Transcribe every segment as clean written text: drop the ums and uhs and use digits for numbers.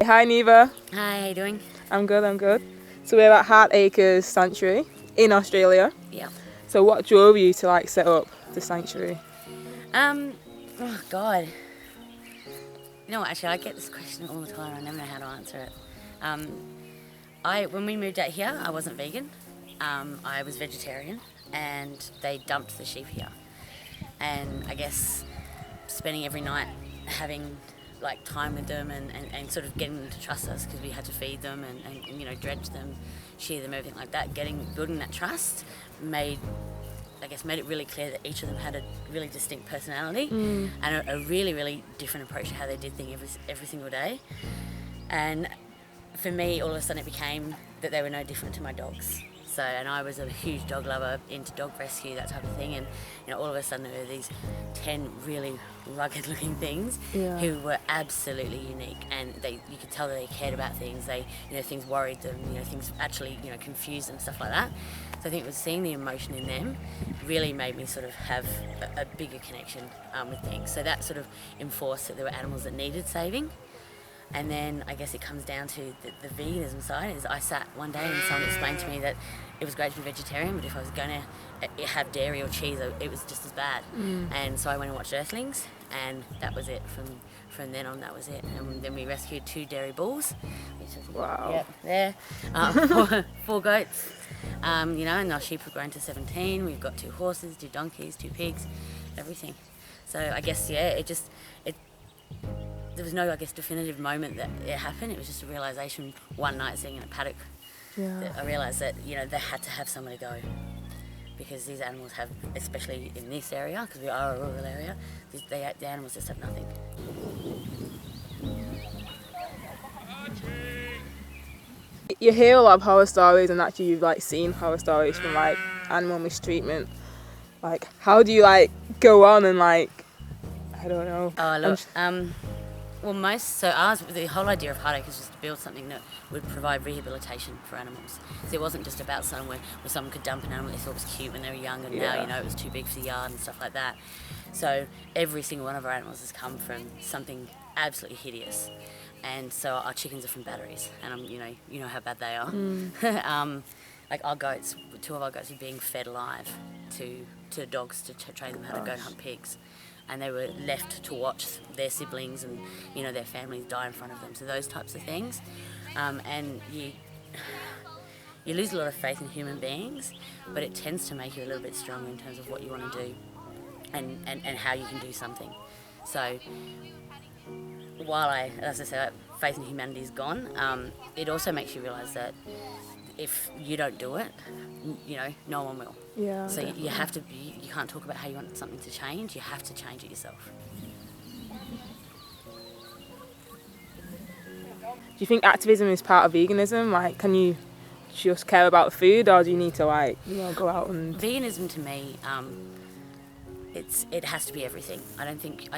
Hi Neva. Hi, how you doing? I'm good. So we're at Hart Acres Sanctuary in Australia. Yeah. So what drove you to like set up the sanctuary? Oh God. You know what, actually I get this question all the time. I never know how to answer it. When we moved out here, I wasn't vegan. I was vegetarian and they dumped the sheep here. And I guess spending every night having like time with them and sort of getting them to trust us because we had to feed them and you know, dredge them, shear them, everything like that. Building that trust made it really clear that each of them had a really distinct personality and a really, really different approach to how they did things every single day. And for me, all of a sudden it became that they were no different to my dogs. So, and I was a huge dog lover, into dog rescue, that type of thing. And you know, all of a sudden there were these 10 really rugged-looking things who were absolutely unique, and you could tell that they cared about things. Things worried them. Things actually, confused them, stuff like that. So I think it was seeing the emotion in them really made me sort of have a bigger connection with things. So that sort of enforced that there were animals that needed saving. And then I guess it comes down to the veganism side. Is I sat one day and someone explained to me that it was great to be vegetarian, but if I was going to have dairy or cheese, it was just as bad. And so I went and watched Earthlings, and that was it. From then on, that was it. And then we rescued 2 dairy bulls. Wow. Yep, there. 4 goats. And our sheep have grown to 17. We've got 2 horses, 2 donkeys, 2 pigs, everything. So I guess, there was no, definitive moment that it happened. It was just a realisation one night sitting in a paddock that I realised that, they had to have somewhere to go. Because these animals have, especially in this area, because we are a rural area, the animals just have nothing. You hear a lot of horror stories, and actually you've like seen horror stories from like animal mistreatment. Like, how do you like go on and like, I don't know. Oh, look, the whole idea of Hart Acres was to build something that would provide rehabilitation for animals. So it wasn't just about somewhere where someone could dump an animal they thought was cute when they were young, and now, it was too big for the yard and stuff like that. So every single one of our animals has come from something absolutely hideous. And so our chickens are from batteries, and you know how bad they are. Like our goats, 2 of our goats were being fed alive to dogs to train them how to go and hunt pigs. And they were left to watch their siblings and their families die in front of them. So those types of things, and you lose a lot of faith in human beings, but it tends to make you a little bit stronger in terms of what you want to do, and how you can do something. So while as I said, faith in humanity is gone, it also makes you realise that if you don't do it, no one will. Yeah. So you have to be. You can't talk about how you want something to change. You have to change it yourself. Do you think activism is part of veganism? Like, can you just care about food, or do you need to like, go out and... Veganism to me, it has to be everything. I don't think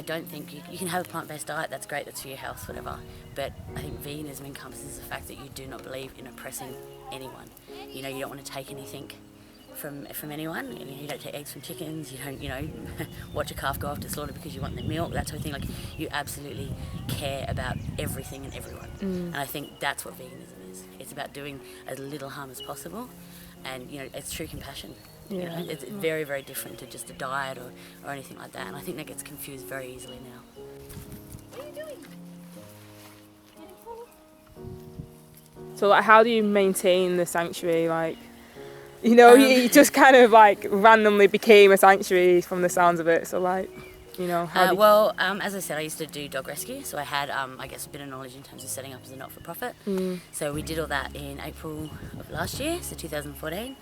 you can have a plant-based diet. That's great. That's for your health, whatever. But I think veganism encompasses the fact that you do not believe in oppressing anyone. You don't want to take anything from anyone. You don't take eggs from chickens. You don't, watch a calf go off to slaughter because you want the milk. That sort of thing. Like, you absolutely care about everything and everyone. And I think that's what veganism is. It's about doing as little harm as possible, and it's true compassion. It's very, very different to just a diet or anything like that. And I think that gets confused very easily now. What are you doing? So like, how do you maintain the sanctuary? Like, you just kind of like randomly became a sanctuary from the sounds of it. So like, as I said, I used to do dog rescue, so I had, a bit of knowledge in terms of setting up as a not-for-profit. So we did all that in April of last year, so 2014.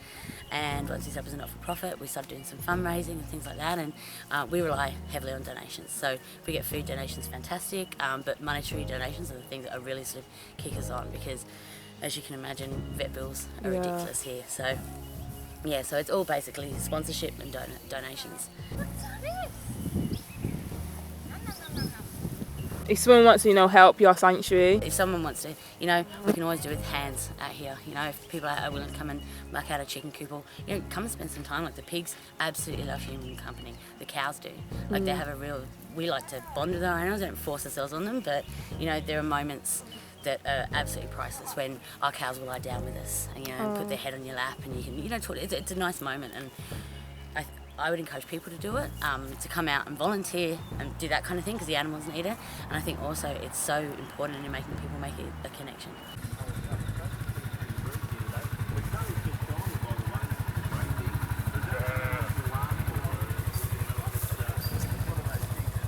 And once we set up as a not-for-profit, we started doing some fundraising and things like that. And we rely heavily on donations. So if we get food donations, fantastic. But monetary donations are the things that are really sort of kick us on, because, as you can imagine, vet bills are ridiculous here. So so it's all basically sponsorship and donations. If someone wants to, help your sanctuary, if someone wants to, we can always do it with hands out here. If people are willing to come and muck out a chicken coop, or come and spend some time. Like, the pigs absolutely love human company. The cows do. Like, they have we like to bond with our animals. Don't force ourselves on them, but there are moments that are absolutely priceless. When our cows will lie down with us, and and put their head on your lap, and you can talk. It's a nice moment, and I would encourage people to do it, to come out and volunteer and do that kind of thing, because the animals need it. And I think also it's so important in making people make a connection.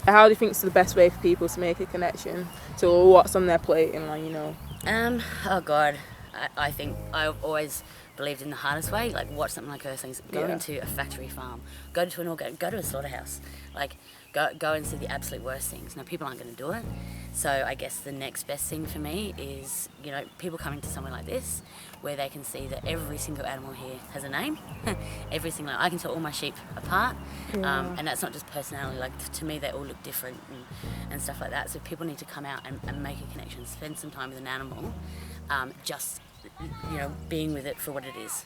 How do you think is the best way for people to make a connection to what's on their plate and Oh God, I think I've always believed in the hardest way. Like, watch something like Earthlings, go into a factory farm, go to a slaughterhouse, like go and see the absolute worst things. Now, people aren't going to do it, so I guess the next best thing for me is people coming to somewhere like this, where they can see that every single animal here has a name. I can tell all my sheep apart, and that's not just personality. Like, to me, they all look different and stuff like that. So people need to come out and make a connection, spend some time with an animal, just being with it for what it is,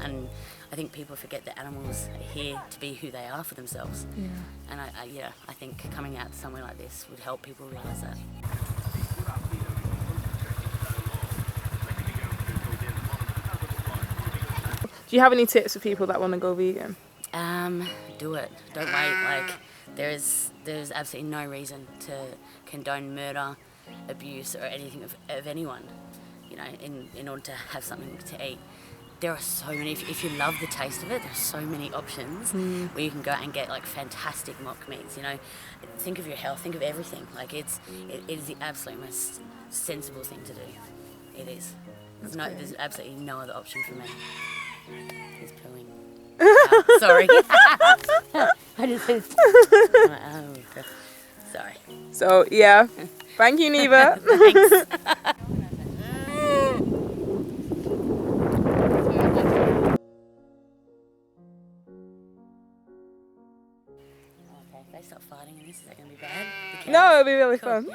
and I think people forget that animals are here to be who they are for themselves. And I think coming out to somewhere like this would help people realise that. Do you have any tips for people that want to go vegan? Do it. Don't wait. Like, there's absolutely no reason to condone murder, abuse, or anything of anyone, in order to have something to eat. There are so many, if you love the taste of it, there's so many options where you can go out and get like fantastic mock meats, Think of your health, think of everything. Like, it is the absolute most sensible thing to do. It is. There's absolutely no other option for me. He's pooing. Sorry. I just said, sorry. So, yeah. Thank you, Neva. Thanks. If they stop fighting in this, is that going to be bad? No, it'll be really fun.